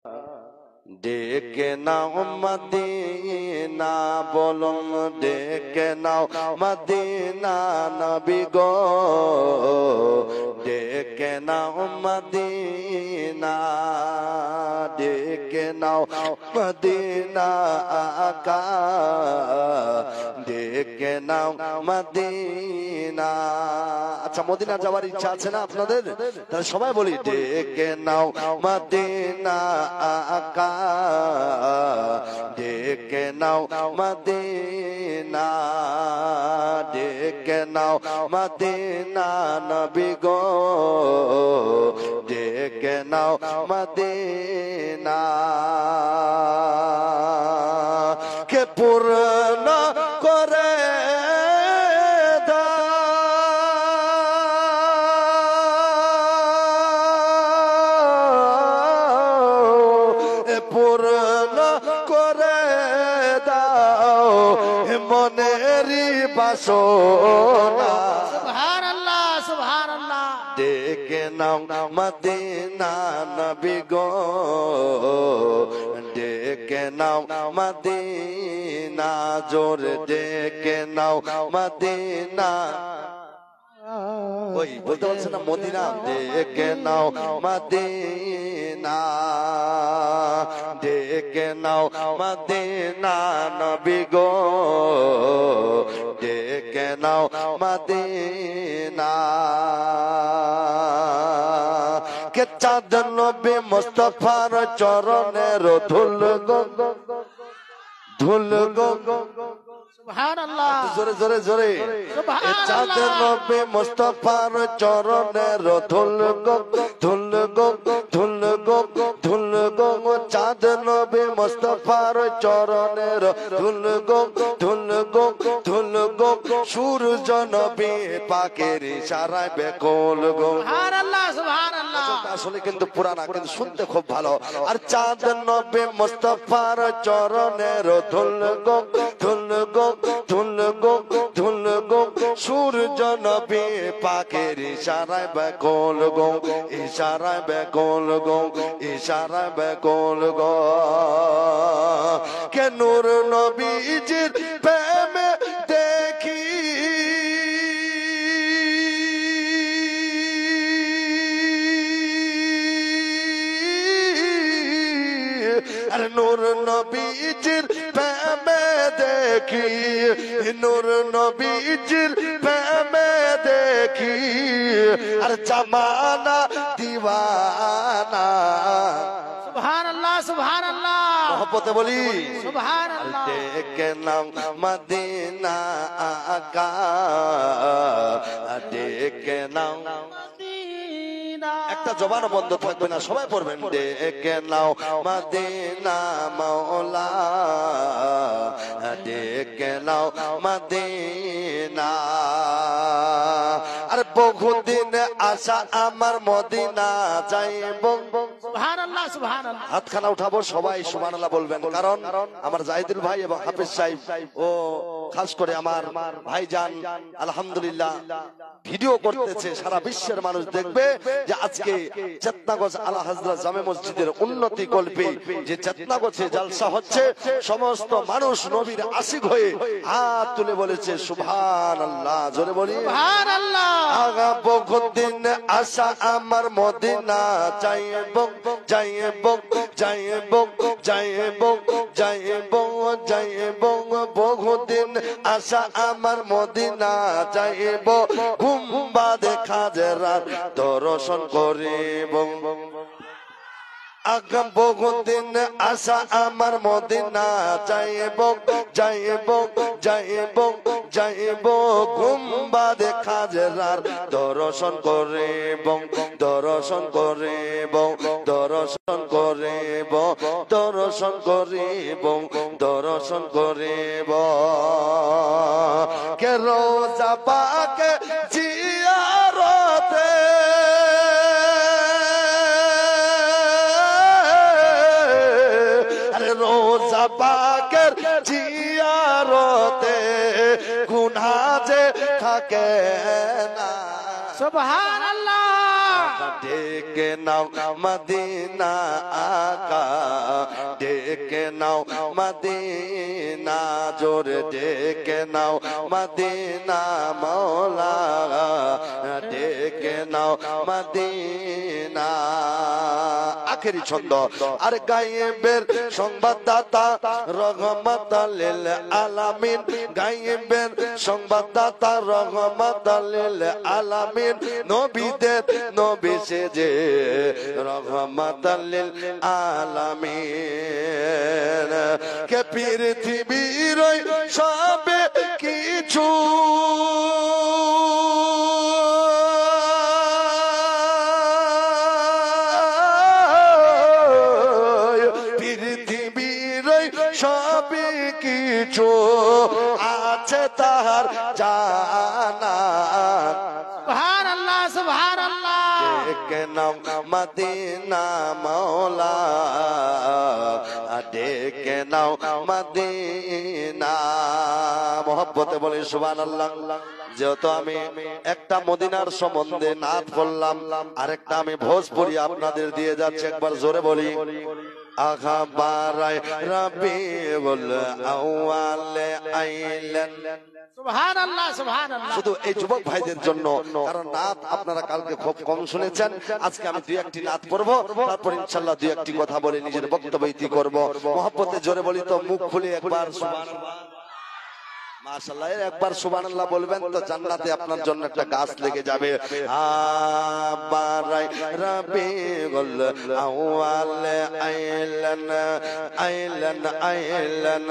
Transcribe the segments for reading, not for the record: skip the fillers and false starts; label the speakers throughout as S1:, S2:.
S1: ডেকে নাও মদিনা বলুন ডেকে নাও মদিনা নবী গো ডেকে নাও মদিনা ডেকে নাও মদিনা আকা ডেকে নাও মদিনা। আচ্ছা মদিনা যাওয়ার ইচ্ছা আছে না আপনাদের? তাহলে সবাই বলি ডেকে নাও মদিনা আকা ডেকে নাও মদিনা ডেকে নাও মদিনা নবী গো ডেকে নাও মদিনা। কে পূর্ণ করে মনেরি বাসনা
S2: সুবহানাল্লাহ সুবহানাল্লাহ।
S1: ডেকে নাও মদিনা নবী গো ডেকে নাও মদিনা জোর ডেকে নাও মদিনা। ওই বলতে পারছে না মদিনা ডেকে নাও মদিনা ডেকে নাও মদিনা নবী গো ডেকে নাও মদিনা। কে চাঁদ নবী মুস্তাফার চরণের ধুল গো ধুল গো
S2: সুবহানাল্লাহ
S1: জোরে জোরে জোরে চাঁদ নবী মুস্তাফার চরণের ধুল গো ধুল গো ধুল গো ধুল গো চাঁদ নবী মুস্তাফার চরণের ধুল গো ধুল গো ধুল গো সূর্য নবী পাকের ইশারায় বেকুল গো
S2: সুবহানাল্লাহ সুবহানাল্লাহ।
S1: আসলে কিন্তু পুরানা কিন্তু শুনতে খুব ভালো। আর চাঁদ নবী মুস্তাফার চরণের ধুল গো ধুল গো ধুল গো ধুল গো সূর্য নবী পাকের ইশারায় বেকুল গো ইশারায় বেকুল গো ইশারায় বেকুল গো। কে নূর নবীজির প্রেমে দেখি আর নূর নবীজির প্রেমে দেখি নূর নবীজির প্রেমে দেখি আর জামানা দিওয়ানা
S2: সুবহানাল্লাহ সুবহানাল্লাহ।
S1: মহব্বতে বলি
S2: সুবহানাল্লাহ।
S1: ডেকে নাও মদিনা আকা ডেকে নাও একটা জবান বন্ধ থাকবে না সবাই পড়বেন ডেকে নাও মদিনা মাওলা ডেকে নাও মদিনা। আর বহুদিন আশা আমার মদিনা যাইব
S2: সুবহানাল্লাহ সুবহানাল্লাহ।
S1: হাতখানা উঠাবো সবাই সুবহানাল্লাহ বলবেন কারণ আমার জাহিদুল ভাই এবং হাফেজ সাহেব ও খাস করে আমার ভাইজান আলহামদুলিল্লাহ ভিডিও করতেছে সারা বিশ্বের মানুষ দেখবে যে আজকে চেতনাগঞ্জ আলা হযরত জামে মসজিদের উন্নতি কল্পে যে চেতনাগঞ্জে জালসা হচ্ছে সমস্ত মানুষ নবীর আশিক হয়ে হাত তুলে বলেছে সুবহানাল্লাহ জোরে বলি
S2: সুবহানাল্লাহ।
S1: আগা বহুদিন আশা আমার মদিনা যাইব যাইব যাইব যাইব যাইব যাইব বহুদিন আশা আমার মদিনা যাইব গুম্বাদে খাজরাত দর্শন করিব। আগাম বহুদিন আশা আমার মদিনা যাইব যাইব যাইব যাইব গুম্বাদে খাজরার দর্শন করিব দর্শন করিব দর্শন করিব দর্শন করিব দর্শন করিব। কে রোজা পাকে জিয়ারতে রোজা পাকের জিয়ারতে গুনাহ যে থাকে না
S2: সুবহানাল্লাহ।
S1: ডেকে নাও মদিনা আকা ডেকে নাও মদিনা জোরে ডেকে নাও মদিনা মওলা ডেকে নাও মদিনা আখেরি ছন্দ আর গায়েবের সংবাদদাতা রহমাতাল লিল আলামিন গায়েবের সংবাদদাতা রহমাতাল লিল আলামিন নবীদের নবী সেজে রহমাতাল লিল আলামিন কে পৃথিবীর সবে কিছু সবে কিছু আছে তাহার জানা
S2: সুবহানাল্লাহ সুবহানাল্লাহ
S1: ডেকে নাও মদিনা মওলা ডেকে নাও মদিনা মহব্বতে বলি সুবহানাল্লাহ যেহেতু আমি একটা মদিনার সম্বন্ধে নাত বললাম আরেকটা আমি ভোজপুরি আপনাদের দিয়ে যাচ্ছি একবার জোরে বলি আখাবারায় রবিউল আউয়াল আইলেন
S2: সুবহানাল্লাহ সুবহানাল্লাহ
S1: শুধু এই যুবক ভাইদের জন্য কারণ নাত আপনারা কালকে খুব কম শুনেছেন আজকে আমি দুই একটি নাত পড়বো তারপর ইনশাআল্লাহ দুই একটি কথা বলে নিজের বক্তব্য ইতি করব মহব্বতে জোরে বলি তো মুখ খুলে একবার সুবহানাল্লাহ মাশাআল্লাহ একবার সুবহানাল্লাহ বলবেন তো জান্নাতে আপনার জন্য একটা গাছ লেগে যাবে আবারাই রবিউল আউয়াল আইলান আইলান আইলান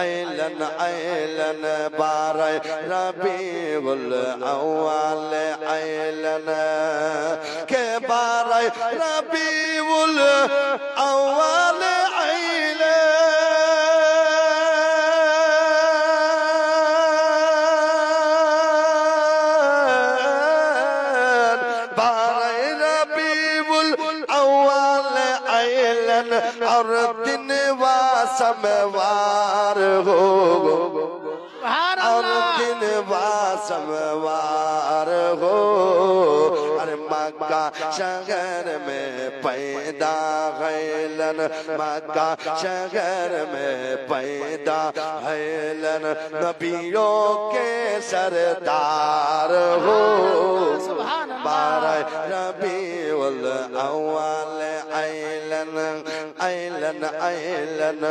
S1: আইলান আইলান বারাই রবিউল আউয়াল আইলান কে বারাই রবিউল আউয়াল আইলান और दिन वासमवार हो और दिन वासमवार हो अरे मक्का शहर में पैदा हैलन मक्का शहर में पैदा हैलन नबियों के सरदार हो बारह रबीउल अव्वल आइलन आइलन आइलन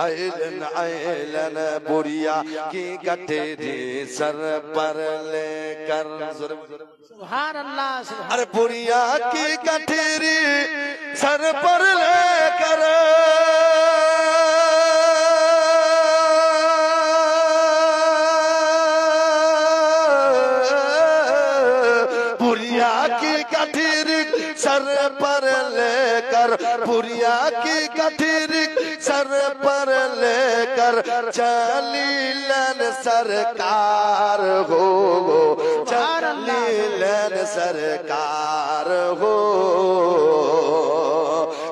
S1: आइलन आइलन बुढ़िया की गठरी सर पर लेकर
S2: सुभानअल्लाह
S1: अरे बुढ़िया की गठरी सर पर लेकर बुढ़िया की गठरी सर पर लेकर बुढ़िया की गठरी सर पर लेकर चलीलन सरकार हो चलीलन सरकार हो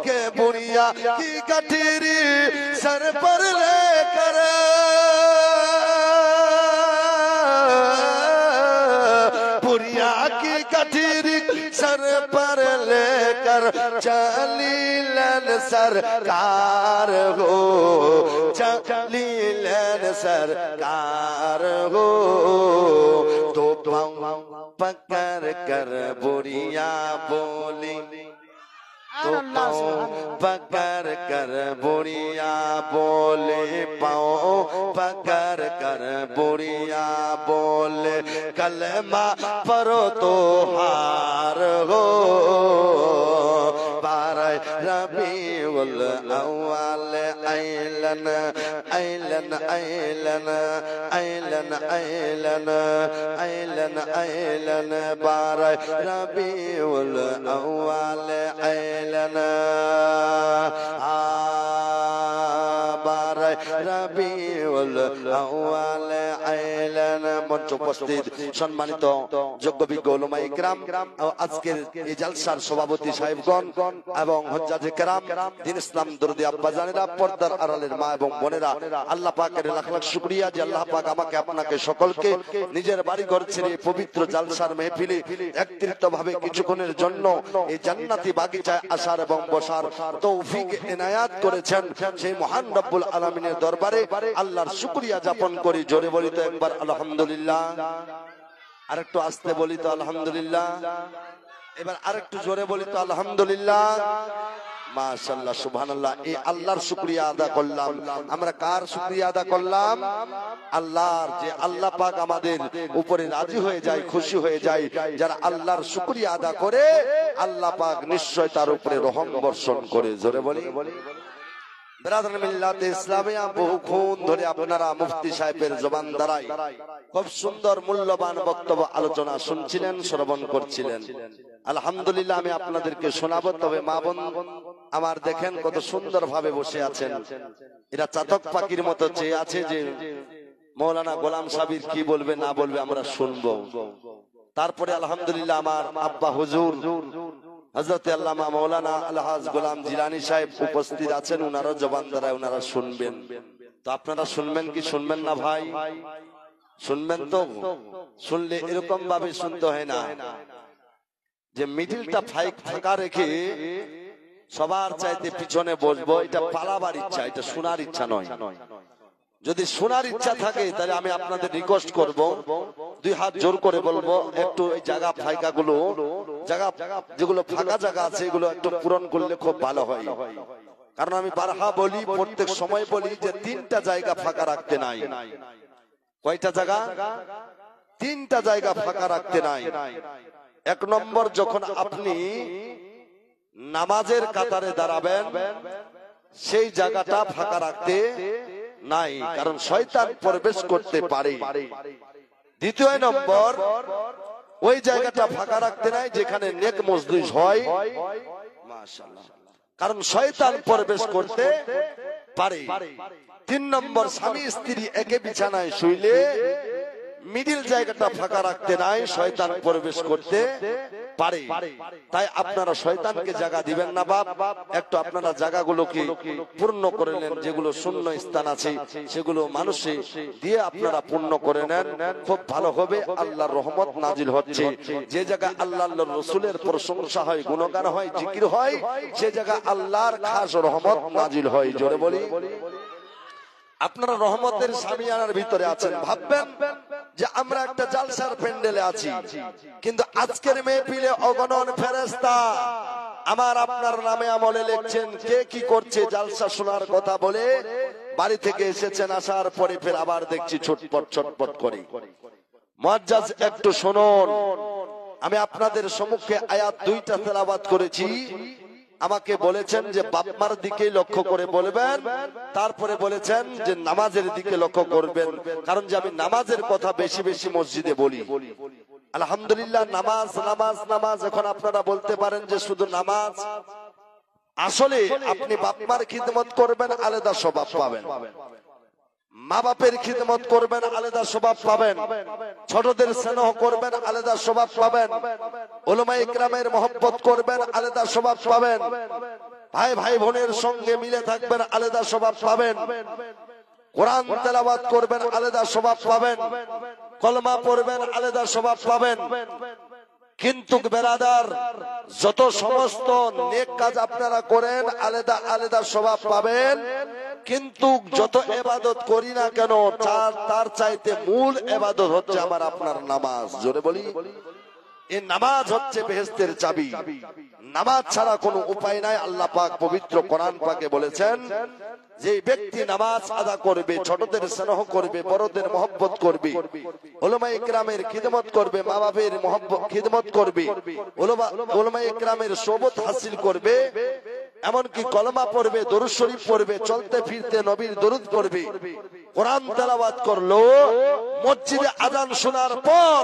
S1: के बुढ़िया की गठरी सर पर लेकर बुढ़िया की गठरी सर पर लेकर चलीलन सरकार हो चलीलन सरकार हो तो पकड़ कर बुढ़िया बोली तो पाँव पकड़ कर बुढ़िया बोले पाँव पकड़ कर बुढ़िया बोले कलमा परो तो हार हो बारह रबीउल अव्वल आइलन आइलन आइलन आइलन आइलन आइलन आइलन बारह रबीउल अव्वल आइलन बारह रबीउल अव्वल आइलन মঞ্চ উপস্থিত সম্মানিত যোগ্য বিজ্ঞ উলামা ইকরাম ও আজকের এই জালসার সভাপতি সাহেবগণ এবং হুজ্জাজে কেরাম, দ্বীন ইসলাম দরদি আব্বাজানেরা, পর্দার আড়ালের মা এবং বোনেরা, আল্লাহ পাকের লাখ লাখ শুকরিয়া যে আল্লাহ পাক আমাকে আপনাকে সকলকে নিজের বাড়ি ঘর ছেড়ে পবিত্র জালসার মেহফিলে একত্রিতভাবে কিছুক্ষণের জন্য এই জান্নাতি বাগিচায় আসার এবং বসার তৌফিক এনায়াত করেছেন। সেই মহান রব্বুল আলামিনের দরবারে আল্লাহর শুকরিয়া যাপন করি। জোরে বলি তো একবার আলহামদুলিল্লাহ, আরেকটু আস্তে বলি তো আলহামদুলিল্লাহ, এবার আরেকটু জোরে বলি তো আলহামদুলিল্লাহ। মাশাআল্লাহ, সুবহানাল্লাহ। এই আল্লাহর শুকরিয়া আদা করলাম। আমরা কার শুকরিয়া আদা করলাম? আল্লাহর। যে আল্লাহ পাক আমাদের উপরে রাজি হয়ে যায়, খুশি হয়ে যায়। যারা আল্লাহর শুকরিয়া আদা করে আল্লাহ পাক নিশ্চয় তার উপরে রহম বর্ষণ করে। জোরে বলি। ব্রাদার মিল্লাতে ইসলামিয়া বহুক্ষণ ধরে আপনারা মুফতি সাহেবের জবান দ্বারাই খুব সুন্দর মূল্যবান বক্তব্য আলোচনা শুনছিলেন, শ্রবণ করছিলেন। আলহামদুলিল্লাহ, আমি আপনাদেরকে শোনাবো। তবে মা বোন আমার দেখেন কত সুন্দর ভাবে বসে আছেন। এরা চাতক পাখির মতো চেয়ে আছে যে মৌলানা গোলাম সাবির কি বলবে না বলবে আমরা শুনবো। তারপরে আলহামদুলিল্লাহ আমার আব্বা হুজুর হযরত আল্লামা মাওলানা আলহাজ গোলাম জিলানী সাহেব উপস্থিত আছেন। উনারও জবান দ্বারায় উনারা শুনবেন। তো আপনারা শুনবেন কি শুনবেন না ভাই? শুনবেন তো? শুনলে এরকম ভাবে শুনতে হয় না যে মিডিলটা ফাঁকা রেখে সবার চাইতে পিছনে বসবো। এটা পালাবার ইচ্ছা, এটা শোনার ইচ্ছা নয়। যদি শোনার ইচ্ছা থাকে তাহলে আমি আপনাদের রিকোয়েস্ট করব, দুই হাত জোর করে বলবো একটু এই জায়গা ফাঁকা গুলো, জায়গা যেগুলো ফাঁকা জায়গা আছে এগুলো একটু পূরণ করলে খুব ভালো হয়। কারণ আমি বারহা বলি, প্রত্যেক সময় বলি যে 3টা জায়গা ফাঁকা রাখতে নাই। কয়টা জায়গা? 3টা জায়গা ফাঁকা রাখতে নাই। 1 নম্বর, যখন আপনি নামাজের কাতারে দাঁড়াবেন সেই জায়গাটা ফাঁকা রাখতে নাই, কারণ শয়তান প্রবেশ করতে পারে। 2 নম্বর, ওই জায়গাটা ফাঁকা রাখতে নাই যেখানে নেক মজলিস হয়, মাশাআল্লাহ, কারণ শয়তান প্রবেশ করতে পারে। 3 নম্বর, স্বামী স্ত্রী একে বিছানায় শুইলে মিডিল জায়গাটা ফাঁকা রাখতে নাই, শয়তান প্রবেশ করতে পারে। তাই আপনারা শয়তানকে জায়গা দিবেন না বাপ। একটু আপনারা জায়গাগুলোকে পূর্ণ করে নেন, যেগুলো শূন্য স্থান আছে সেগুলো মানুষে দিয়ে আপনারা পূর্ণ করে নেন, খুব ভালো হবে। আল্লাহর রহমত নাজিল হচ্ছে। যে জায়গা আল্লাহ রসুলের প্রশংসা হয়, গুণগান হয়, জিকির হয়, সে জায়গা আল্লাহর খাস রহমত নাজিল হয়। জোরে বলি। আপনারা রহমতের সামিয়ানার ভিতরে আছেন, ভাববেন যে আমরা একটা জালসার প্যান্ডেলে আছি, কিন্তু আজকের মেহফিলে অগণন ফেরেশতা আমার আপনার নামে আমলে লিখছেন। কে কি করছে জালসা শোনার কথা বলে বাড়ি থেকে এসেছেন, আসার পরে ফের আবার দেখছি ছটপট করে। মুআজ্জাজ একটু শুনুন, আমি আপনাদের সম্মুখে আয়াত 2টা তেলাওয়াত করেছি। আমাকে বলেছেন যে বাপমার দিকে লক্ষ্য করে বলবেন, তারপরে বলেছেন যে নামাজের দিকে লক্ষ্য করবেন, কারণ যে আমি নামাজের কথা বেশি বেশি মসজিদে বলি। আলহামদুলিল্লাহ, নামাজ নামাজ নামাজ। এখন আপনারা বলতে পারেন যে শুধু নামাজ। আসলে আপনি বাপমার খিদমত করবেন, আলাদা স্বভাব পাবেন। মা বাপের খিদমত করবেন, আলাদা স্বভাব পাবেন। ছোটদের স্নেহ করবেন, আলাদা স্বভাব পাবেন। উলামা ইকরামের মহব্বত করবেন, আলাদা স্বভাব পাবেন। ভাই ভাই বোনের সঙ্গে মিলে থাকবেন, আলাদা স্বভাব পাবেন। কোরআন তেলাওয়াত করবেন, আলাদা স্বভাব পাবেন। কলমা পড়বেন, আলাদা স্বভাব পাবেন। কিন্তু বেরাদার, যত সমস্ত নেক কাজ আপনারা করেন, আলাদা আলাদা স্বভাব পাবেন। কিন্তু যত ইবাদত করি না কেন, তার চাইতে মূল ইবাদত হচ্ছে আমার আপনার নামাজ। জোরে বলি। এই নামাজ হচ্ছে বেহেশতের চাবি। নামাজ ছাড়া কোনো উপায় নাই। আল্লাহ পাক পবিত্র কোরআন পাকে বলেছেন, যে ব্যক্তি নামাজ আদা করবে, ছোটদের স্নেহ করবে, বড়দের মহব্বত করবে, উলামা ইকরামের খিদমত করবে, মা বাপের মহব্বত খিদমত করবে, উলামা ইকরামের সোহবত হাসিল করবে, এমনকি কলমা পড়বে, দরুদ শরীফ পড়বে, চলতে ফিরতে নবীর দরুদ পড়বে, কোরআন তেলাওয়াত করলো, মসজিদে আযান শোনার পর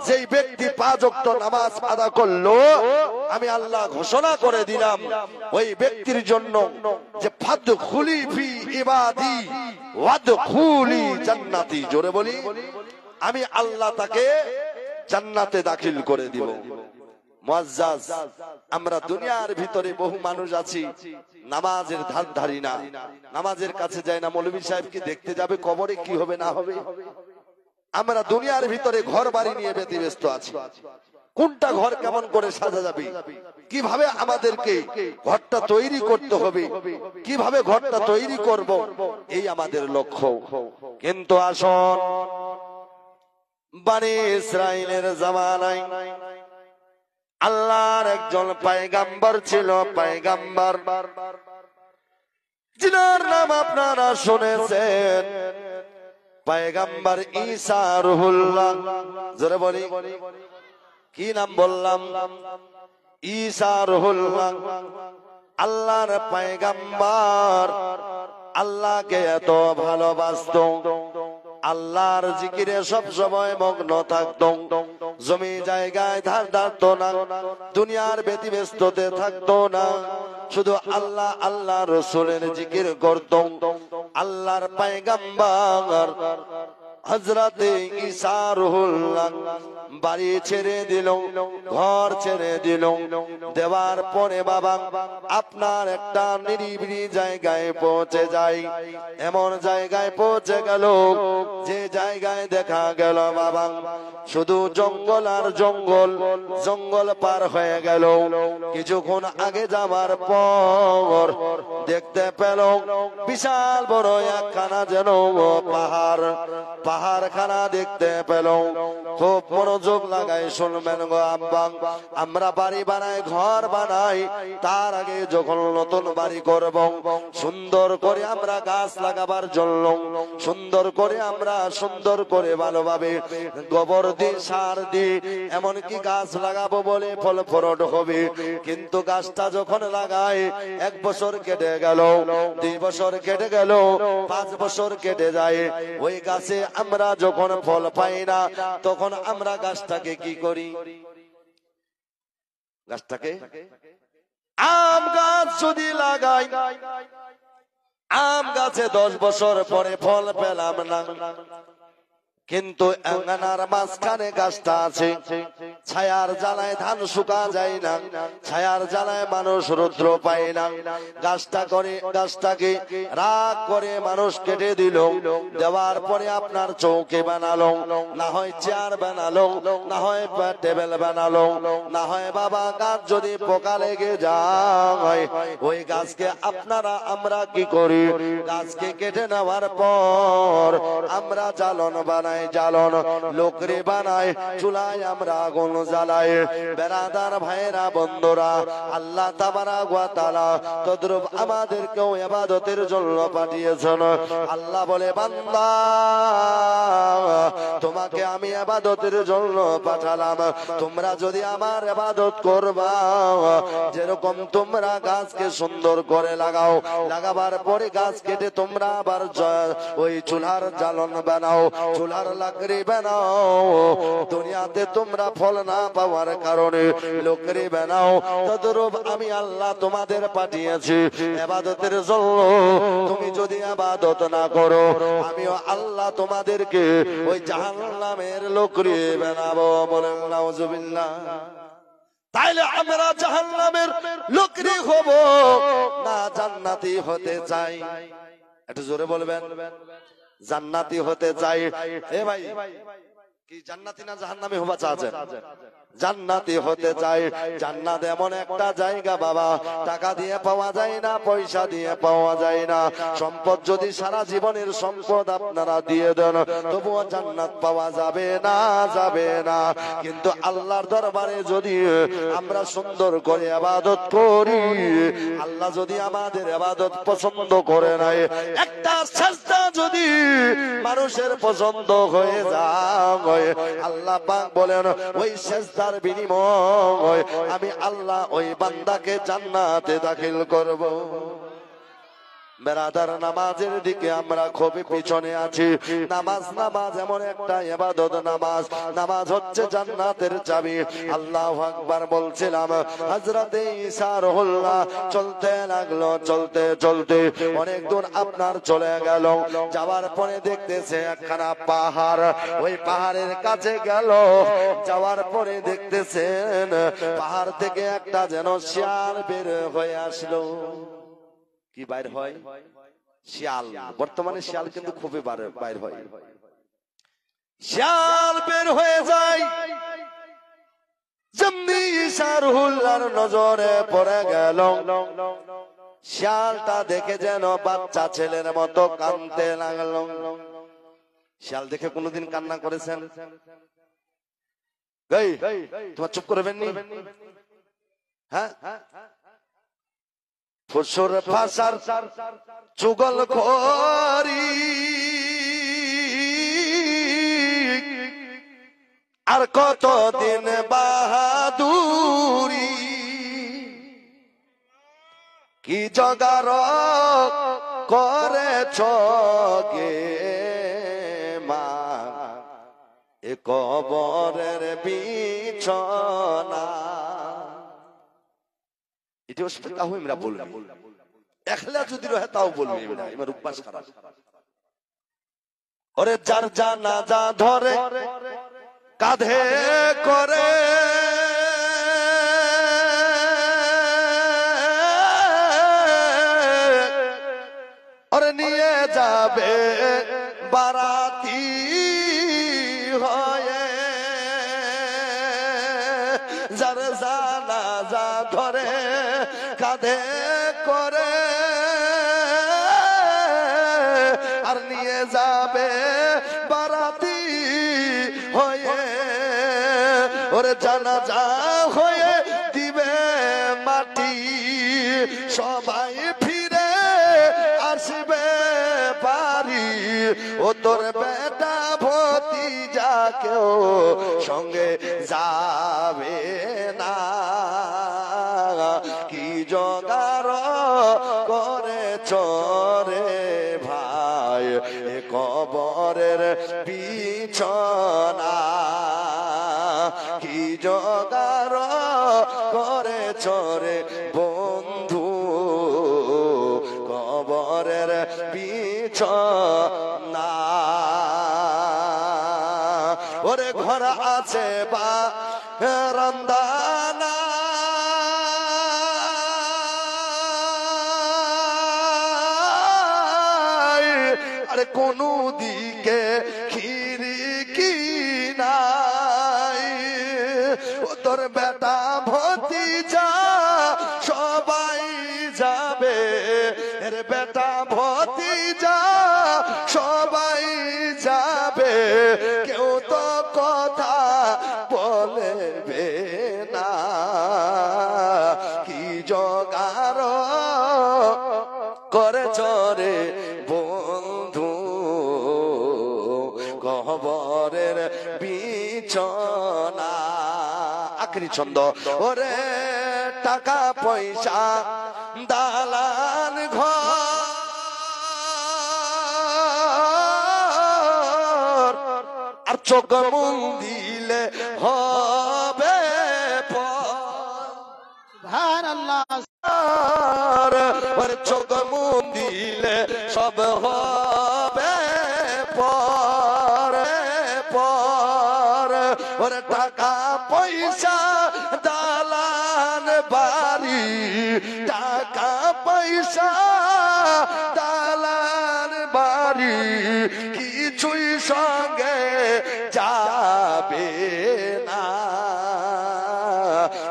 S1: যেই ব্যক্তি 5 ওয়াক্ত নামাজ আদা করলো, আমি আল্লাহ ঘোষণা করে দিলাম ওই ব্যক্তির জন্য যে ফাদখুলি ফি ইবাদি ওয়াদখুলি জান্নাতি। জোরে বলি। আমি আল্লাহ তাকে জান্নাতে দাখিল করে দিব। মুআজ্জাজ, আমরা দুনিয়ার ভিতরে বহু মানুষ আছি নামাজের ধার ধারি না, নামাজের কাছে যায় না। মৌলভী সাহেবকে দেখতে যাবে কবরে কি হবে না হবে। আমরা দুনিয়ার ভিতরে ঘর বাড়ি নিয়ে ব্যতিব্যস্ত আছি। কোনটা ঘর কেমন করে সাজা যাবে, কিভাবে আমাদেরকে ঘরটা তৈরি করতে হবে, কিভাবে ঘরটা তৈরি করব, এই আমাদের লক্ষ্য। কিন্তু আসুন, বনি ইসরাইলের জামানায় আল্লাহর একজন পয়গম্বর ছিল, পয়গম্বর যিনার নাম আপনারা শুনেছেন, পয়গম্বর ঈসা রুহুল্লাহ। জোরে বলি, কি নাম বললাম? ঈসা রুহুল্লাহ। আল্লাহর পয়গম্বর আল্লাহকে এত ভালোবাসতো, আল্লাহর জিকিরে সব সময় মগ্ন থাকতো, জমি জায়গায় ধার ধারতো না, দুনিয়ার ব্যতিব্যস্ততে থাকতো না, শুধু আল্লাহ আল্লাহ রাসূলের জিকির করতো। আল্লাহর পয়গম্বর হযরতে ঈসা রুহুল্লাহ বাড়ি ছেড়ে দিল, ঘর ছেড়ে দিল, দেওয়ার পরে বাবা আপনার একটা নিরিবিলি জায়গায় পৌঁছে যায়। এমন জায়গায় পৌঁছে গেল যে জায়গায় দেখা গেল বাবা শুধু জঙ্গল আর জঙ্গল, জঙ্গল পার হয়ে গেল। কিছুক্ষণ আগে যাওয়ার পর দেখতে পেল বিশাল বড় একখানা যেন পাহাড়, পাহাড়খানা দেখতে পেল। খুব মনোযোগ লাগাই শুনবেন গো আব্বা, আমরা বাড়ি বানাই, ঘর বানাই, তার আগে যখন নতুন বাড়ি করব সুন্দর করে আমরা গাছ লাগাবার জন্য সুন্দর করে আমরা সুন্দর করে ভালোভাবে গোবর দিয়ে সার দিয়ে এমনকি গাছ লাগাবো বলে ফল ফলট হবে। কিন্তু গাছটা যখন লাগাই 1 বছর কেটে গেল, 2 বছর কেটে গেল, 5 বছর কেটে যায়, ওই গাছে আমরা যখন ফল পাই না তখন আমরা গাছটাকে কি করি? গাছটাকে আম গাছ যদি লাগাই, আম গাছে 10 বছর পরে ফল পেলাম না, কিন্তু আঙ্গানার মাঝখানে গাছটা আছে, ছায়ার জ্বালায় ধান শুকা যায় না, ছায়ার জ্বালায় মানুষ রৌদ্র পায় না। গাছটাকে রাগ করে মানুষ কেটে দিল, দেওয়ার পরে আপনার চৌকি বানালো, না হয় চেয়ার বানালো, না হয় টেবিল বানালো, না হয় বাবা গাছ যদি পোকা লেগে যায় ওই গাছকে আপনারা আমরা কি করি? গাছকে কেটে নেওয়ার পর আমরা জ্বালন বানাই, জ্বালন লোকরি বানাই, চুলায় আমরা আগুন জ্বালাই। বেরাদার ভাইরা বন্ধুরা, আল্লাহ তাবারাক ওয়া তাআলা তদ্রুপ আমাদেরকেও ইবাদতের জন্য পাঠিয়েছেন। আল্লাহ বলে, বান্দা তোমাকে আমি ইবাদতের জন্য পাঠালাম, তোমরা যদি আমার ইবাদত করবা, যেরকম তোমরা গাছকে সুন্দর করে লাগাও, লাগাবার পরে গাছ কেটে তোমরা আবার ওই চুলার জ্বালন বানাও, চুলার লাকড়ি বানাও, দুনিয়াতে তোমরা ফল না পাওয়ার কারণে লাকড়ি বানাও, তদ্রূপ আমি আল্লাহ তোমাদের পাঠিয়েছি ইবাদতের জন্য। তুমি যদি ইবাদত না করো আমিও আল্লাহ তোমাদেরকে ওই জাহান্নামের লাকড়ি বানাবো। বলেন নাউজুবিল্লাহ। তাইলে আমরা জাহান্নামের লাকড়ি হব না জান্নাতি হতে চাই? একটু জোরে বলবেন। জান্নাতি হতে চাই। এ ভাই, কি জান্নাতি না জাহান্নামী হওয়া চাচ্ছেন? জান্নাতি হতে চাই। জান্নাত এমন একটা জায়গা বাবা, টাকা দিয়ে পাওয়া যায় না, পয়সা দিয়ে পাওয়া যায় না। সম্পদ যদি সারা জীবনের সম্পদ আপনারা দিয়ে দেন তবুও জান্নাত পাওয়া যাবে না, যাবে না। কিন্তু আল্লাহর দরবারে যদি আমরা সুন্দর করে ইবাদত করি, আল্লাহ যদি আমাদের ইবাদত পছন্দ করে নাই, একটা সাজদা যদি মানুষের পছন্দ হয়ে যায়, আল্লাহ পাক বলেন ওই সাজদার বিনিময় আমি আল্লাহ ওই বান্দাকে জান্নাতে দাখিল করব। বেরাদার, নামাজের দিকে আমরা খুবই পিছনে আছি। নামাজ এমন একটা ইবাদত, নামাজ হচ্ছে জান্নাতের চাবি। আল্লাহু আকবার বলছিলাম। হযরতে ঈসা রুহুল্লাহ চলতে লাগলো, চলতে চলতে অনেক দূর আপনার চলে গেল। যাওয়ার পরে দেখতেছে একখানা পাহাড়। ওই পাহাড়ের কাছে গেল, যাওয়ার পরে দেখতেছেন পাহাড় থেকে একটা যেন শিয়াল বের হয়ে আসলো। কি বাইর হয়? শিয়াল। বর্তমানে শিয়াল কিন্তু খুবই বাইর হয়। শিয়াল বের হয়ে যায়। যেমনি ঈসা রুহুল্লাহর নজরে পড়ে গেল, শিয়ালটা দেখে যেন বাচ্চা ছেলের মতো কাঁদতে লাগলো। শিয়াল দেখে কোনোদিন কান্না করেছেন? তোমার চুপ করবেন নি? হ্যাঁ, ফুসুর ফাসার চুগল খোরি আর কতদিন বাহাদুরি, কি জগার করেছ গে মা এ কবরের বিছনা। এটি তাও আমরা বলবো, একলা যদি রহে তাও বলবো। এবার উপাস খারাপ। ওরে যার জানাজা ধরে কাঁধে করে, ওরে নিয়ে যাবে বারাতি হয়ে, যার জানাজা ধরে কাঁধে করে আর নিয়ে যাবে বারাতি হয়ে, ওরে জানাজা হয়ে দিবে মাটি, সবাই ফিরে আসবে বাড়ি। ও তোর বেটা ভতিজা কেউ সঙ্গে যাবে না, কি জোগাড় করে চরে ভাই এ কবরের বিছনা, কি জোগাড় করে চরে বন্ধু কবরের বিছনা। ওরে ঘর আছে বা রন্দানা, আরে কোন দিকে খিড়কি নাই, ও তোর বেটা ভতিজা সবাই যাবে, এর বেটা ভতিজা সবাই যাবে, কেউ তো কথা বলবে না, কি জোগাড় করে চরে বন্ধু কবরের বিছনা। আখরি ছন্দ। ওরে টাকা পয়সা দালান ঘর আর চোখ মুন দিলে হবে
S2: সুবহানাল্লাহ।
S1: ওর চোখ মুন দিলে সব হবে পরে পর। ওর টাকা পয়সা দালান বাড়ি, টাকা পয়সা দালান বাড়ি কিছুই সঙ্গে যাবে না,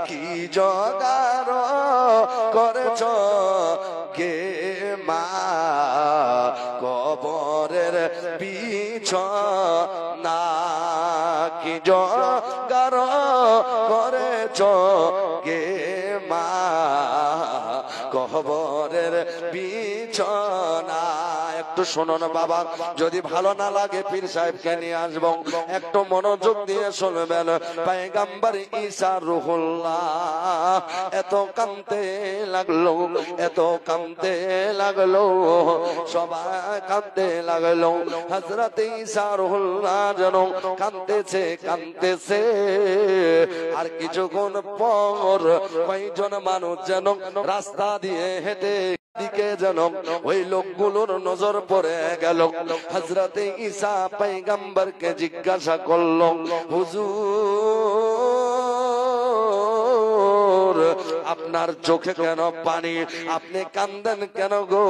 S1: কি জোগাড় করেছ গে মা কবরের বিছনা, কি জোগাড় করেছ গে মা কবরের বিছনা। একটু শুনুন বাবা, যদি ভালো না লাগে পীর সাহেবকে নিয়ে আসবো, একটু মনোযোগ দিয়ে শুনবেন। পয়গম্বর ঈসা রুহুল্লাহ এত কাঁদতে লাগলো, এত কাঁদতে লাগলো, সবাই কাঁদতে লাগলো। হযরত ঈসা রুহুল্লাহ যেন কাঁদতেছে কাঁদতেছে। আর কিছুক্ষণ পর কয়েকজন মানুষ যেন রাস্তা দিয়ে হেঁটে দিকে যেন ওই লোকগুলোর নজর পড়ে গেল। হযরত ঈসা পয়গম্বরকে জিজ্ঞাসা করল, হুজুর আপনার চোখে কেন পানি, আপনি কান্দেন কেন গো,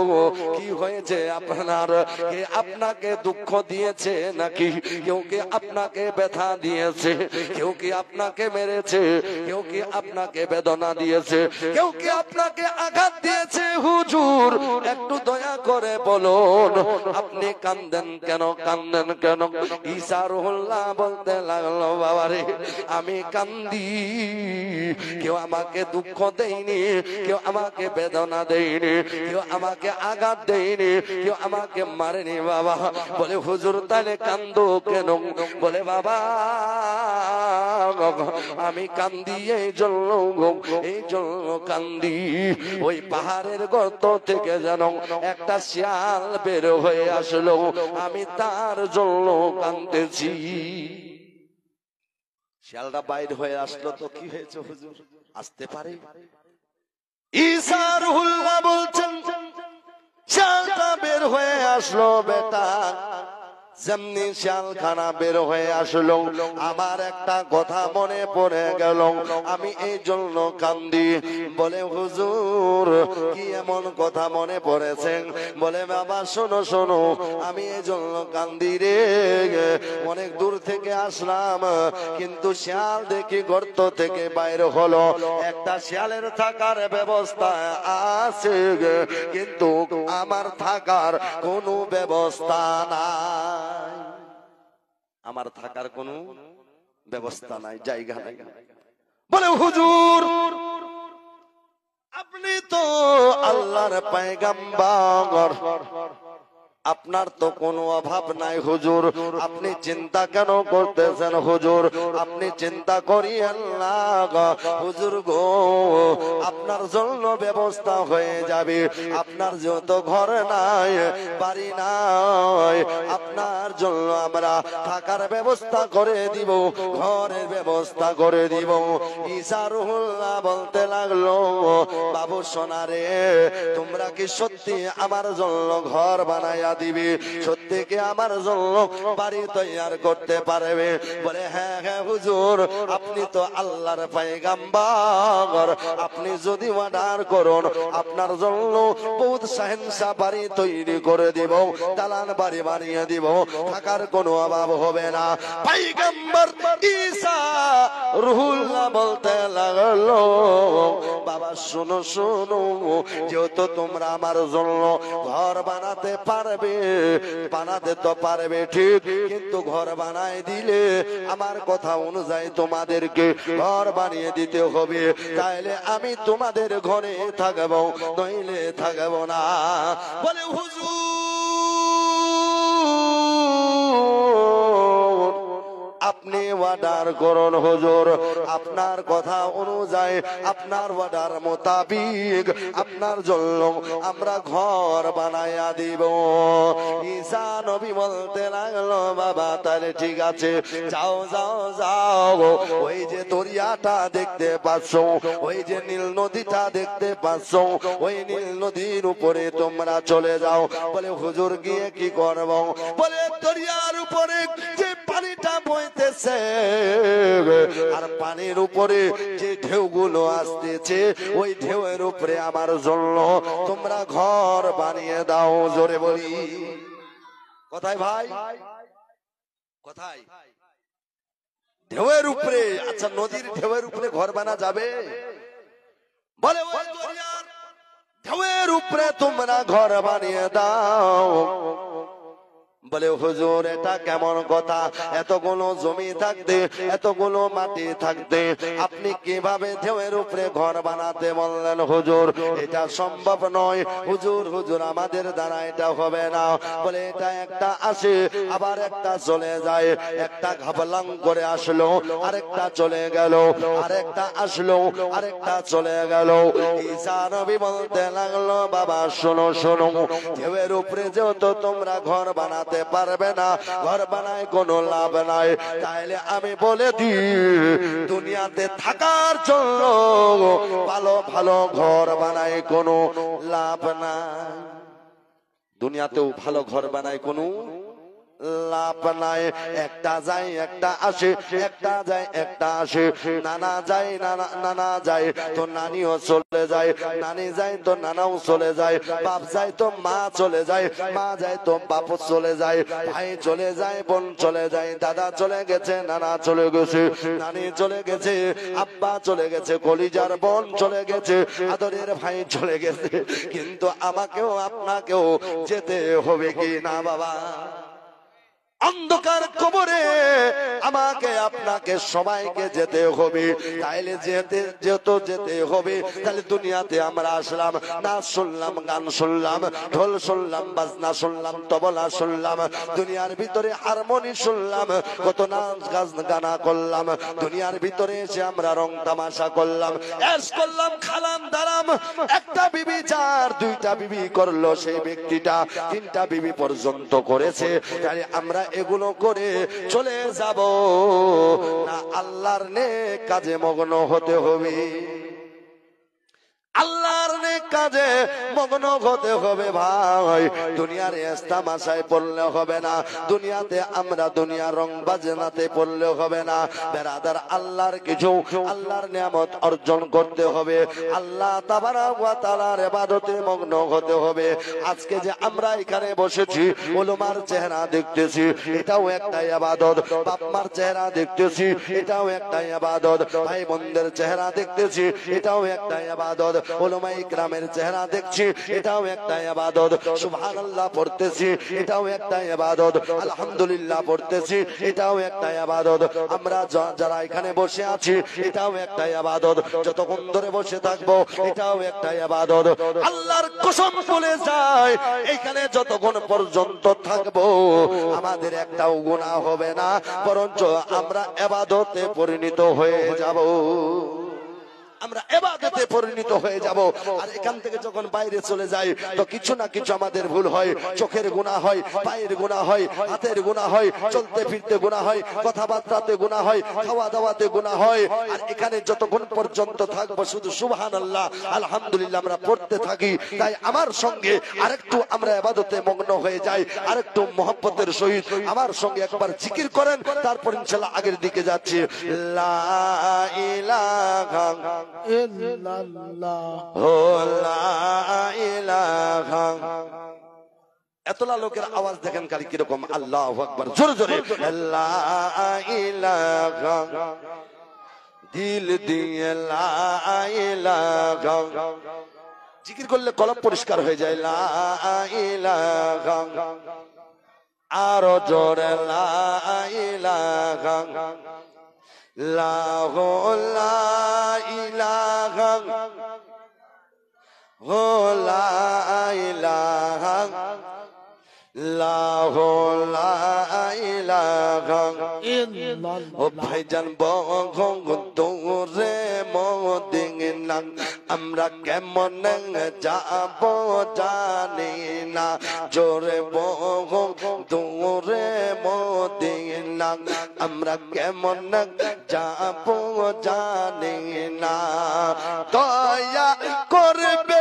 S1: কি হয়েছে আপনার? কে আপনাকে দুঃখ দিয়েছে নাকি? কেউ কি আপনাকে ব্যথা দিয়েছে? কেউ কি আপনাকে মেরেছে? কেউ কি আপনাকে বেদনা দিয়েছে? কেউ কি আপনাকে আঘাত দিয়েছে? হুজুর একটু দয়া করে বলুন, আপনি কান্দেন কেন, কান্দেন কেন? ঈসা রুহুল্লাহ বলতে লাগলো, বাবারে আমি কান্দি, কেউ আমাকে দুঃখ দেয়নি, কেউ আমাকে বেদনা দেয়নি, কেউ আমাকে আঘাত দেয়নি, কেউ আমাকে মারেনি বাবা। বলে হুজুর তাহলে কান্দো কেন? বলে বাবা আমি কান্দি এই জন্য কান্দি, ওই পাহাড়ের গর্ত থেকে যেন একটা শিয়াল বের হয়ে আসলো, আমি তার জন্য কান্দেছি। শিয়ালটা বাইর হয়ে আসলো তো কি হয়েছে হুজুর, আসতে পারে? ঈসা রুহুল্লাহ বলছেন, শিয়ালটা বের হয়ে আসলো বেটা, যেমনি শিয়ালখানা বের হয়ে আসলো, আমার একটা কথা মনে পড়ে গেল, আমি এই জন্য কান্দি। বলে হুজুর কি এমন কথা মনে পড়েছে? বলে বাবা শোনো শোনো, আমি এই জন্য কান্দি রে, অনেক দূর থেকে আসলাম, কিন্তু শিয়াল দেখি গর্ত থেকে বাইরে হলো, একটা শিয়ালের থাকার ব্যবস্থা আছে, কিন্তু আমার থাকার কোনো ব্যবস্থা নাই, আমার থাকার কোনো ব্যবস্থা নাই, জায়গা নাই। বলে হুজুর আপনি তো আল্লাহর পয়গম্বর, আপনার তো কোনো অভাব নাই হুজুর, আপনি চিন্তা কেন করতেছেন হুজুর? আপনি চিন্তা করিয়েন না হুজুর গো, আপনার জন্য ব্যবস্থা হয়ে যাবে। আপনার যত ঘর নাই বাড়ি নাই, আপনার জন্য আমরা থাকার ব্যবস্থা করে দিব, ঘরের ব্যবস্থা করে দিব। ঈসা রুহুল্লাহ বলতে লাগলো, বাবু সোনারে তোমরা কি সত্যি আমার জন্য ঘর বানাইয়া দিবে? সত্যি কি আমার জন্য বাড়ি তৈয়ার করতে পারবে? বলে হ্যাঁ হ্যাঁ হুজুর, আপনি তো আল্লাহর পয়গম্বর, আপনি যদি অর্ডার করুন আপনার জন্য বহুত শাহেনশাহ বাড়ি তৈরি করে দিব, দালান বাড়ি বানিয়ে দিব, থাকার কোনো অভাব হবে না। পয়গম্বর ঈসা রুহুল্লাহ বলতে লাগলো, বাবা শোনো শোনো, যেহেতু তোমরা আমার জন্য ঘর বানাতে পারবে, বানাতে তো পারবে ঠিক, কিন্তু ঘর বানাই দিলে আমার কথা অনুযায়ী তোমাদেরকে ঘর বানিয়ে দিতে হবে, তাইলে আমি তোমাদের ঘরে থাকবো, নইলে থাকবো না। বলে হুজুর আপনি অর্ডার করুন হুজুর, আপনার কথা অনুযায়ী আপনার অর্ডার মোতাবিক আপনার জন্য আমরা ঘর বানাইয়া দিব। ঈসা নবী বলতে লাগলো, বাবা তাহলে ঠিক আছে, যাও যাও যাও, ওই যে দরিয়াটা দেখতে পাচ্ছ, ওই যে নীল নদীটা দেখতে পাচ্ছ, ওই নীল নদীর উপরে তোমরা চলে যাও। বলে হুজুর গিয়ে কি করব? বলে দরিয়ার উপরে যে পানিটা বইতেছে আর পানির উপরে যে ঢেউগুলো আসতেছে, ওই ঢেউয়ের উপরে আমার জন্য তোমরা ঘর বানিয়ে দাও। জোরে বলি কোথায় ভাই, কোথায়? ঢেউয়ের উপরে। আচ্ছা নদীর ঢেউয়ের উপরে ঘর বানা যাবে? বলে ওই দরিয়ার ঢেউয়ের উপরে তোমরা ঘর বানিয়ে দাও। বলে হুজুর এটা কেমন কথা, এতগুলো জমি থাকতে এতগুলো মাটি থাকতে আপনি কিভাবে ঢেউয়ের উপরে ঘর বানাতে বললেন হুজুর? এটা সম্ভব নয় হুজুর, হুজুর আমাদের দ্বারা এটা হবে না। বলে এটা একটা আসে আবার একটা চলে যায়, একটা ঘাবলাং করে আসলো আরেকটা চলে গেল, আরেকটা আসলো আরেকটা চলে গেল। ঈসা নবী বলতে লাগলো বাবা শোনো শোনো, ঢেউয়ের উপরে যেহেতু তোমরা ঘর বানাতে পারবে না, ঘর বানায় কোনো লাভ নাই, তাইলে আমি বলে দিই দুনিয়াতে থাকার জন্য ভালো ভালো ঘর বানায় কোনো লাভ নাই। দুনিয়াতেও ভালো ঘর বানায় কোনো লাভ নাই। একটা যায় একটা আসে, একটা যায় একটা আসে, নানা যায় নানা যায় তো নানিও চলে যায়, নানি যায় তো নানাও চলে যায়, বাপ যায় তো মা চলে যায়, মা যায় তো বাপ চলে যায়, ভাই চলে যায়, বোন চলে যায়, দাদা চলে গেছে, নানা চলে গেছে, নানি চলে গেছে, আব্বা চলে গেছে, কলিজার বোন চলে গেছে, আদরের ভাই চলে গেছে, কিন্তু আমাকেও আপনাকেও যেতে হবে কি না বাবা? অন্ধকার কবরে আমাকে আপনাকে সবাইকে যেতে হবে, তাইলে যেতে হবে। তাহলে দুনিয়াতে আমরা আসলাম, নাচ শুনলাম, গান শুনলাম, ঢোল শুনলাম, বাজনা শুনলাম, তবলা শুনলাম, দুনিয়ার ভিতরে হারমোনি শুনলাম, কত নাচ গানা করলাম, দুনিয়ার ভিতরে এসে আমরা রং তামাশা করলাম, এশ করলাম, খালাম দালাম। একটা বিবি চার দুইটা বিবি করলো সেই ব্যক্তিটা, তিনটা বিবি পর্যন্ত করেছে, তাহলে আমরা এগুলো করে চলে যাব না আল্লাহর নেক কাজে মগ্ন হতে হবে? আল্লাহর নেক কাজে মগ্ন হতে হবে ভাই। দুনিয়ার ইস্তামাশায় পড়লে হবে না, দুনিয়াতে আমরা দুনিয়ার রং বাজনাতে পড়লে হবে না বেরাদার। আল্লাহর কিছু আল্লাহর নিয়ামত অর্জন করতে হবে, আল্লাহ তাবারাক ওয়া তাআলার ইবাদতে মগ্ন হতে হবে। আজকে যে আমরা এখানে বসেছি, উলামার চেহারা দেখতেছি, এটাও একটা ইবাদত, বাপ মার চেহারা দেখতেছি, এটাও একটা ইবাদত, ভাই বোনদের চেহারা দেখতেছি, এটাও একটা ইবাদত, উলামায়ে ইকরামের চেহারা দেখছি, এটাও একটা ইবাদত, সুবহানাল্লাহ পড়তেছি, এটাও একটা ইবাদত, আলহামদুলিল্লাহ পড়তেছি, এটাও একটা ইবাদত। আমরা যারা এখানে বসে আছি, এটাও একটা ইবাদত, যতক্ষণ ধরে বসে থাকবো এটাও একটা ইবাদত। আল্লাহর কসম বলে যায়, এখানে যতক্ষণ পর্যন্ত থাকবো আমাদের একটাও গুনাহ হবে না, বরঞ্চ আমরা ইবাদতে পরিণত হয়ে যাব, আমরা ইবাদতে পরিণত হয়ে যাব। আর এখান থেকে যখন বাইরে চলে যাই তো কিছু না কিছু আমাদের ভুল হয়, চোখের গুনাহ হয়, পায়ের গুনাহ হয়, হাতের গুনাহ হয়, চলতে ফিরতে গুনাহ হয়, কথাবার্তাতে গুনাহ হয়, খাওয়া দাওয়াতে গুনাহ হয়। আর এখানে যতক্ষণ পর্যন্ত থাকবো শুধু সুবহানাল্লাহ আলহামদুলিল্লাহ আমরা পড়তে থাকি। তাই আমার সঙ্গে আরেকটু আমরা ইবাদতে মগ্ন হয়ে যাই, আরেকটু মহব্বতের সহিত আমার সঙ্গে একবার জিকির করেন, তারপর ইনশাআল্লাহ আগের দিকে যাচ্ছি। লা ইলাহা এতলা লোকের আওয়াজ দেখেন কারি কিরকম, আল্লাহু আকবার, জোরে জোরে লা ইলাহা, দিল দিয়ে লা ইলাহা, জিকির করলে কলব পরিষ্কার হয়ে যায়, লা ইলাহা, আরো জোরে লা ইলাহা, লা ইলাহা, লা ইলাহা, লা ইলাহা। ও ভাইজান বঙ্গরে মদিনা আমরা কেমন যাব জানি না, জোরে বঙ্গরে মদিনা আমরা কেমন যাব জানি না। দয়া করবে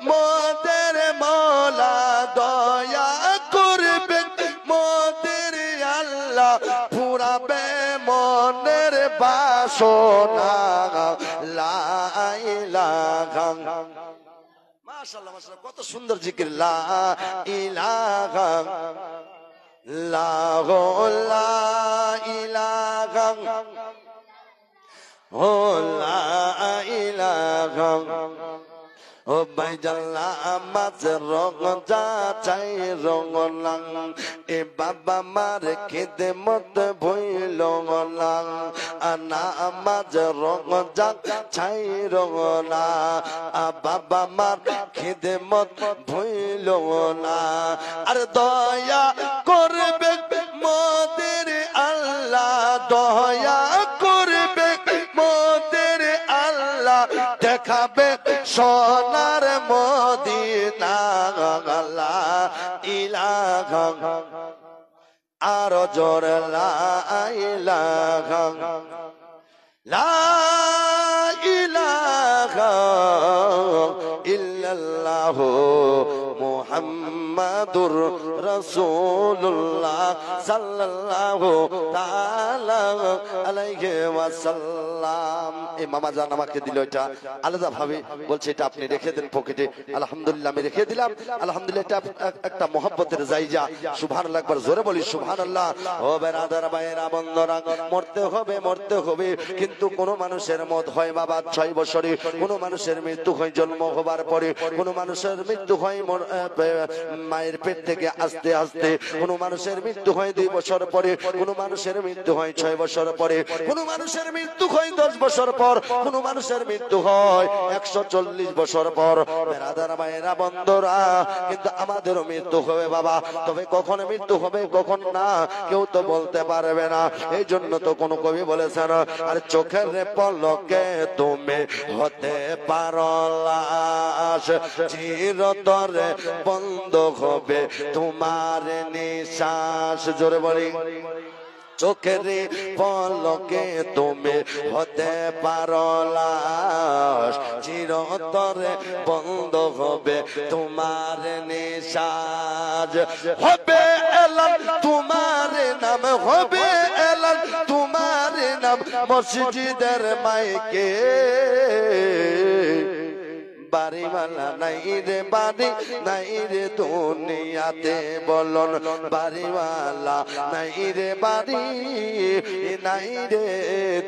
S1: মোদের মওলা, দয়া করবে মোদের আল্লাহ, পুরাবে মনের বাসনা, লা ইলাহা। মাশাআল্লাহ মাশাআল্লাহ, কত সুন্দর জিকির, লা ইলাহা, লা ইলাহা, লা ইলাহা, ও ভাই জাল্লা মাছ রং যা চাই রং লাং এ বাবা মার খেদে মত ভইল লাং আনা মাছ রং যা চাই রং না বাবা মার খেদে মত ভইল না আর দয়া করবে মোদের আল্লাহ দয়া করবে মোদের আল্লাহ দেখাবে সোনার মদিনা লা ইলাহা আর জোর লা ইলাহা লা ইলাহা ইল্লাল্লাহ মুহাম্মাদুর রাসূলুল্লাহ সাল্লাল্লাহু তাআলা আলাইহি ওয়াসাল্লাম। এই মামা জান আমাকে দিল এটা আলাদা ভাবে, বলছে এটা আপনি রেখে দেন পকেটে। আলহামদুলিল্লাহ আমি রেখে দিলাম। আলহামদুলিল্লাহ এটা একটা মহব্বতের জায়গা। সুবহানাল্লাহ, একবার জোরে বলি সুবহানাল্লাহ। ও বেরাদার ভাইয়েরা বন্ধুরা, মরতে হবে মরতে হবে, কিন্তু কোন মানুষের মত হয় বাবা 6 বছরে, কোন মানুষের মৃত্যু হয় জন্ম হবার পরে, কোন মানুষের মৃত্যু হয় মায়ের পেট থেকে আস্তে আস্তে, কোন মানুষের মৃত্যু হয় 2 বছর পরে, কোন মানুষের মৃত্যু হয় 6 বছর পরে, কোন মানুষের মৃত্যু হয় 10 বছর পর, কোন মানুষের মৃত্যু হয় 140 বছর পর। বেরাদার ভাইয়েরা বন্ধুরা, কিন্তু আমাদেরও মৃত্যু হবে বাবা, তবে কখন মৃত্যু হবে কখন না কেউ তো বলতে পারবে না। এই জন্য তো কোন কবি বলেছেন, আর চোখের পলকে তুমি হতে পারো লাশ, চিরতরে বন্ধ হবে তোমার নিঃশ্বাস। জোরে বলি, চোখের পলকে তুমি হতে পারো লাশ, চিরতরে বন্ধ হবে তোমার নিঃশ্বাস। হবে এলান তোমার নাম, হবে এলান তোমার নাম মসজিদের মাইকে, বাড়িওয়ালা নাই রে বাড়ি নাই রে দুনিয়াতে, বলন বাড়িওয়ালা নাই রে বাড়ি নাই রে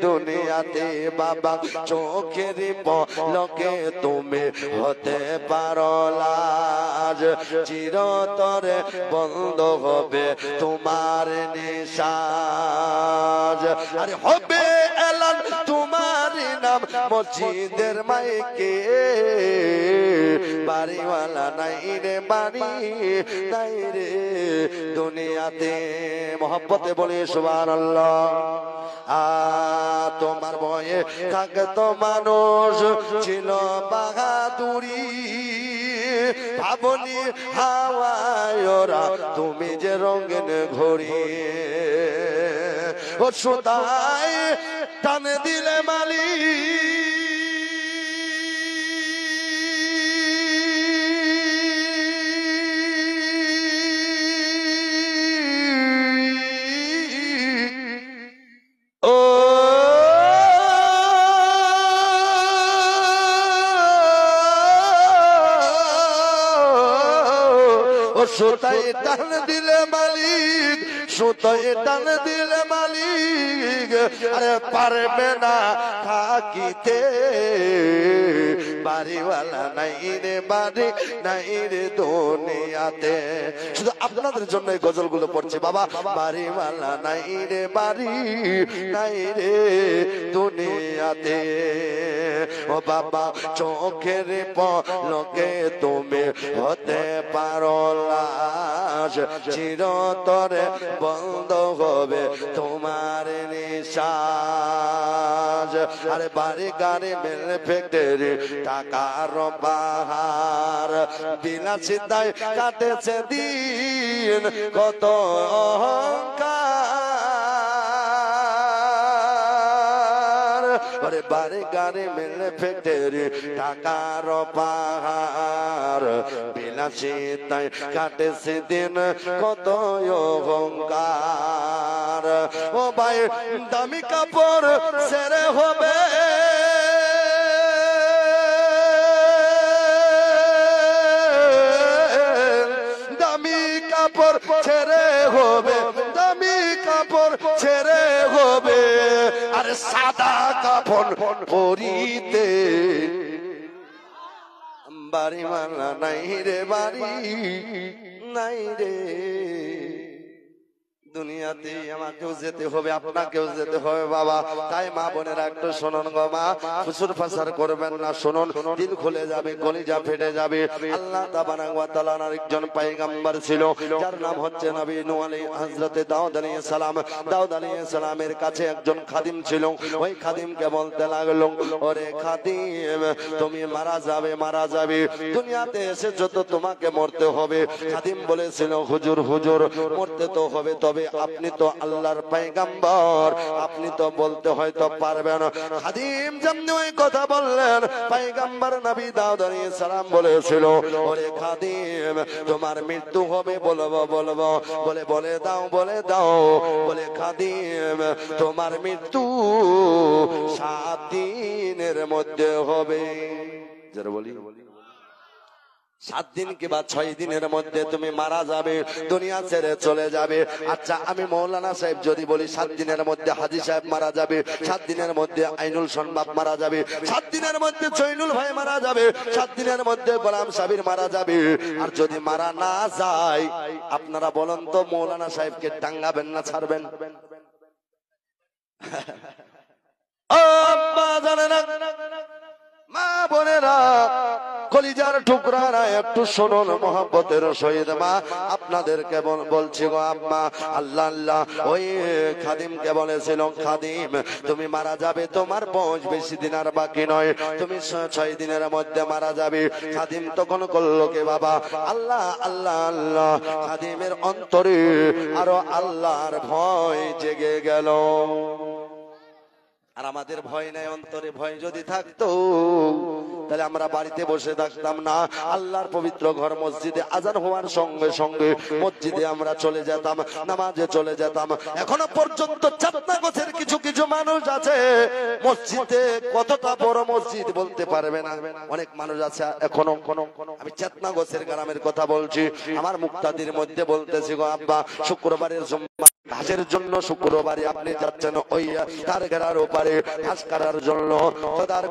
S1: দুনিয়াতে। বাবা চোখের পলকে তুমি হতে পারো লাজ, চিরতরে বন্ধ হবে তোমার নিঃশ্বাস। আরে হবে এলান তোমার নাম মসজিদের মাইকে, বাড়িওয়ালা নাই রে বাড়ি নাই রে দুনিয়াতে। মহব্বতে বলে সুবহানাল্লাহ। তোমার বয়ে থাকতো মানুষ ছিল বাহাদুরি, ভাবনি হাওয়ায় ওরা তুমি যে রঙিন ঘড়ি, ও সুতায় টান দিলে মালিক সুতায় টান দিলে মালিক, সুতায় টান দিলে মালিক, আরে পারবে না থাকিতে, বাড়িওয়ালা নাই রে বাড়ি নাই রে দুনিয়াতে। শুধু আপনাদের জন্য এই গজলগুলো পড়ছে বাবা, বাড়িওয়ালা নাই রে বাড়ি নাই রে দুনিয়াতে। ও বাবা চোখের পলকে তুমি হতে পারো লাশ, চিরতরে বন্ধ হবে তোমার নিঃশ্বাস। আরে বাড়ি গাড়ি মেল ফ্যাক্টরি টাকার পাহাড়, বিলাসিতায় কাটেছে দিন কত অহংকার। আরে বাড়ি গাড়ি মেল ফ্যাক্টরি টাকার পাহাড়, বিলাসিতায় কাটেছে দিন কত অহংকার। ও ভাই দামি কাপড় ছেড়ে হবে, দামি কাপড় ছেড়ে হবে, দামি কাপড় ছেড়ে হবে, আর সাদা কাপড় পরিতে বাড়ি মানা নাই রে বাড়ি নাই রে দুনিয়াতে আমাকেও যেতে হবে আপনাকেও যেতে হবে বাবা তাই মা বোনেরা একটু শুনুন গো মা ফুসুর ফাসার করবেন না শুনুন দিল খুলে যাবে কলিজা ফেটে যাবে আল্লাহ তাবারাক ওয়া তাআলার একজন পয়গম্বর ছিল যার নাম হচ্ছে নবী নূহ আলাইহিস হযরতে দাউদ আলাইহিস সালাম দাউদ আলাইহিস সালামের কাছে একজন খাদিম ছিল ওই খাদিমকে বলতে লাগলো ওরে খাদিম তুমি মারা যাবে দুনিয়াতে এসেছো তো তোমাকে মরতে হবে খাদিম বলেছিল হুজুর হুজুর মরতে তো হবে তবে আপনি তো আল্লাহর পয়গম্বর আপনি তো বলতে হয়তো পারবেন খাদিম যেমনি ওই কথা বললেন পয়গম্বর নবী দাউদ আলাইহিস সালাম বলেছিল ওরে খাদিম তোমার মৃত্যু হবে বলবো বলে দাও বলে খাদিম তোমার মৃত্যু 7 দিনের মধ্যে হবে যারা বলি 7 দিন কিংবা 6 দিনের মধ্যে তুমি মারা যাবে দুনিয়া ছেড়ে চলে যাবে আচ্ছা আমি মৌলানা সাহেব যদি বলি 7 দিনের মধ্যে হাজী সাহেব মারা যাবে 7 দিনের মধ্যে আইনুল সনবাব মারা যাবে 7 দিনের মধ্যে জয়নুল ভাই মারা যাবে 7 দিনের মধ্যে গোলাম সাবির মারা যাবে আর যদি মারা না যায় আপনারা বলেন তো মৌলানা সাহেবকে টাঙ্গাবেন না ছাড়বেন ও আব্বা জানেন মা বোনেরা কলিজার টুকরারা একটু শুনুন মহব্বতের সহিত মা আপনাদেরকে বলছি গো আম্মা আল্লাহ আল্লাহ ওই খাদিমকে বলেছিল খাদিম তুমি মারা যাবে তোমার বয়স বেশি দিন আর বাকি নয় তুমি 6 দিনের মধ্যে মারা যাবে খাদিম তখন করলো কে বাবা আল্লাহ আল্লাহ আল্লাহ খাদিমের অন্তরে আরো আল্লাহর ভয় জেগে গেল আর আমাদের ভয় নাই অন্তরে ভয় যদি থাকতো তাহলে আমরা বাড়িতে বসে থাকতাম না আল্লাহর পবিত্র ঘর মসজিদে আজান হওয়ার সঙ্গে সঙ্গে মসজিদে আমরা চলে যেতাম নামাজে চলে যেতাম এখনো পর্যন্ত চাপনা গোছের কিছু কিছু মানুষ আছে মসজিদে কতটা বড় মসজিদ বলতে পারবে না অনেক মানুষ আছে এখনো আমি চেতনা গোছের গ্রামের কথা বলছি আমার মুক্তাদির মধ্যে বলতেছি গো আব্বা শুক্রবারের ঘাসের জন্য শুক্রবারে আপনি যাচ্ছেন ওই তার ঘেরার ওপারে ঘাস কাটার জন্য খোদার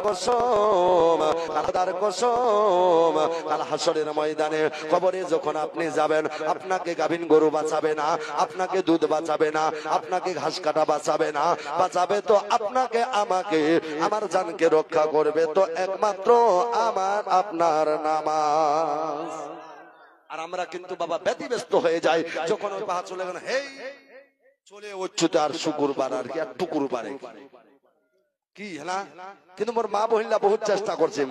S1: কসম কাল হাসরের ময়দানে কবরে যখন আপনি যাবেন আপনাকে গাভীন গরু বাঁচাবে না আপনাকে দুধ বাঁচাবে না আপনাকে ঘাস কাটা বাঁচাবে না বাঁচাবে তো আপনাকে আমাকে আমার জানকে রক্ষা করবে তো একমাত্র আমার আপনার নামাজ আর আমরা কিন্তু বাবা ব্যতিব্যস্ত হয়ে যাই যখন ওই পাহাড় চলে গেল হেই চলে উচ্চতে আর শুক্রবার আর কি আর টুকুরবারে কি না কিন্তু মোর মা বহিলা বহুত চেষ্টা করছে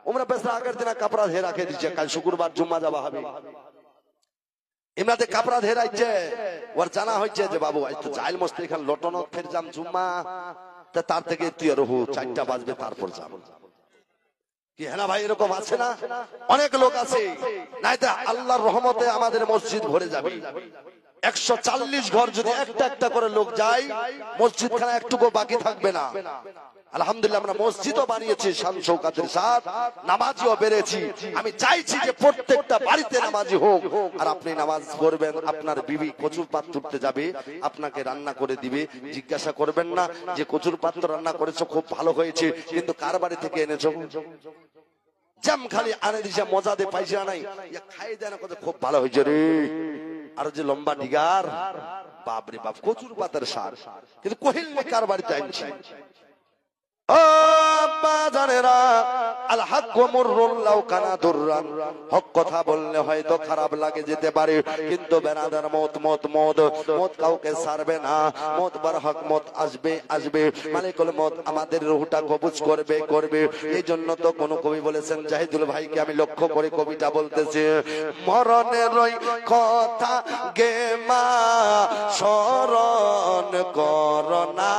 S1: আমরা বেশ আগের দিন কাপড়া ধে রাখে দিচ্ছে কাল শুক্রবার জুম্মা যাওয়া হবে এমনাতে কাপড়া ধে রাখছে ওর জানা হয়েছে যে বাবু আজ তো জাইল মস্ত এখানে লটনত ফের যাম জুম্মা তার থেকে তুই আর 4টা বাজবে তারপর যাব কি হ্যাঁ ভাই এরকম আছে না অনেক লোক আছে নাইতে আল্লাহর রহমতে আমাদের মসজিদ ভরে যাবে 140 ঘর যদি একটা একটা করে লোক যায় মসজিদ খানা একটুকু বাকি থাকবে না আলহামদুলিল্লাহ আমরা মসজিদও বানিয়েছি শান শৌকাতের সাথ নামাজিও বেড়েছি আমি চাইছি যে প্রত্যেকটা বাড়িতে নামাজি হোক আর আপনি নামাজ পড়বেন আপনার বিবি কচুর পাত্র তুলতে যাবে আপনাকে রান্না করে দিবে জিজ্ঞাসা করবেন না যে কচুর পাত্র রান্না করেছো খুব ভালো হয়েছে কিন্তু কার বাড়ি থেকে এনেছো জাম খালি আনে দিছে মজা দে পাইছে নাই খাই দেয় না কত খুব ভালো হয়েছে রে আর যে লম্বা ডিগার বাপরে বাপ কচুর পাতার সার কিন্তু কহিল কার বাড়িতে আনছি ও আব্বা জানেরা আল হক মুররুন লাউ কানা দুররান হক কথা বললে হয়তো খারাপ লাগে যেতে পারে কিন্তু বেরাদার মত কাউকে ছাড়বে না মত বার হক মত আসবে মালিকুল মত আমাদের রূহটা কবজ করবে এইজন্য তো কোন কবি বলেছেন জাহিদুল ভাইকে আমি লক্ষ্য করে কবিতা বলতেছি মরণের ওই কথা গে মা স্মরণ করনা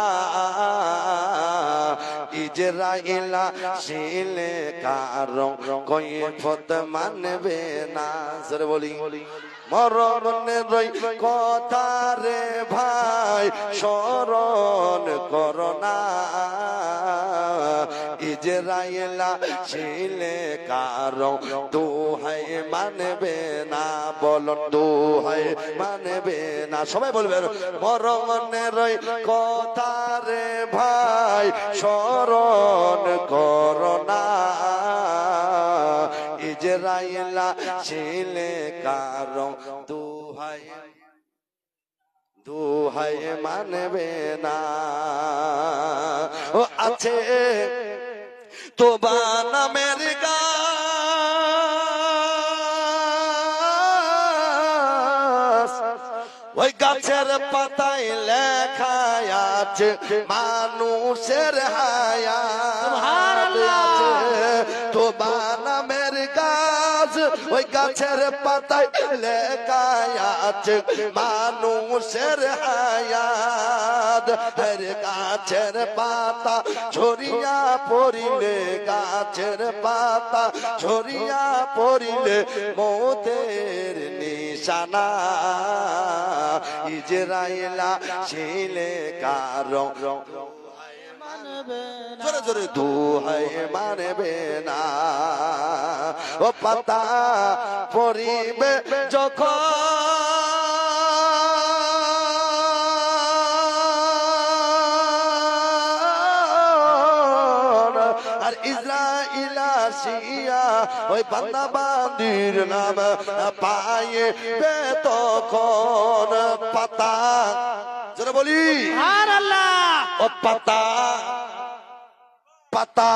S1: ইজরাইলা শিলে কারো কয়ফত মানবে না সরে বলি মরণের ওই কথা রে ভাই স্মরণ করনা ইজরাইলা শিলে কারো দোহাই মানবে না বলুন দোহাই মানবে না সবাই বলবেন মরণের ওই কথা রে ভাই স্মরণ করনা ইজরাইলা ছিলে কারো দুহাই দুহাই মানবে না ও আছে তোবা নামের গাছ ওই গাছের পাতায় লেখা আছে মানুষের হায়াত আছে তোবা নামের গাছ ওই গাছের পাতায় লেখা আছে মানুষের হায়াত হর গাছের পাতা ঝরিয়া পড়িলে গাছের পাতা ঝরিয়া পড়িলে মৌতের নিশানা ইজরাইলা ছিলে কারো জোরে জোরে দুহাই মানবে না ও পাতা পড়িবে যখন আর ইজরাইলা শিয়া ওই বান্দা বান্দির নাম পায়ে তখন পাতা জোরে বলি
S2: সুবহানাল্লাহ
S1: ও পাতা পাতা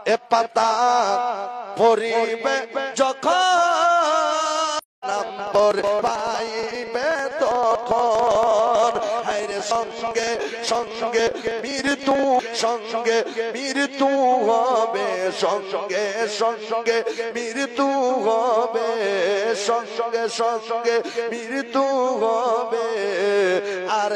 S1: এ পাতা পড়িবে যখন নম্বর পাইবে তখন হায়রে সঙ্গে সঙ্গে মৃত্যু সঙ্গে মৃত্যু হবে সঙ্গে সঙ্গে মৃত্যু হবে সঙ্গে সঙ্গে মৃত্যু হবে আর